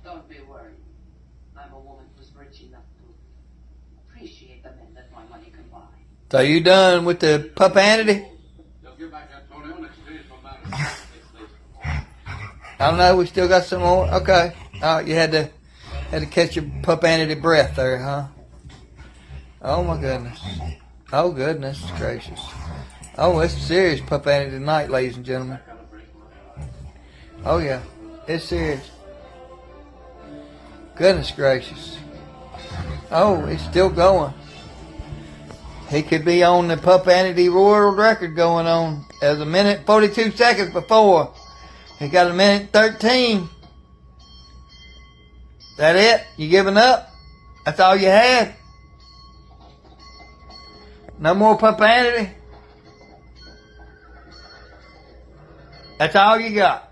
Don't be worried. I'm a woman who's rich enough to appreciate the men that my money can buy. So you done with the pupanity? I don't know. We still got some more. Okay. All right. You had to catch your pupanity breath there, huh? Oh my goodness. Oh goodness gracious. Oh, it's serious pupanity tonight, ladies and gentlemen. Oh yeah, it's serious. Goodness gracious. Oh, it's still going. He could be on the pupanity world record going on as a minute 42 seconds before. He got a minute 13. That it? You giving up? That's all you had? No more pupanity? That's all you got?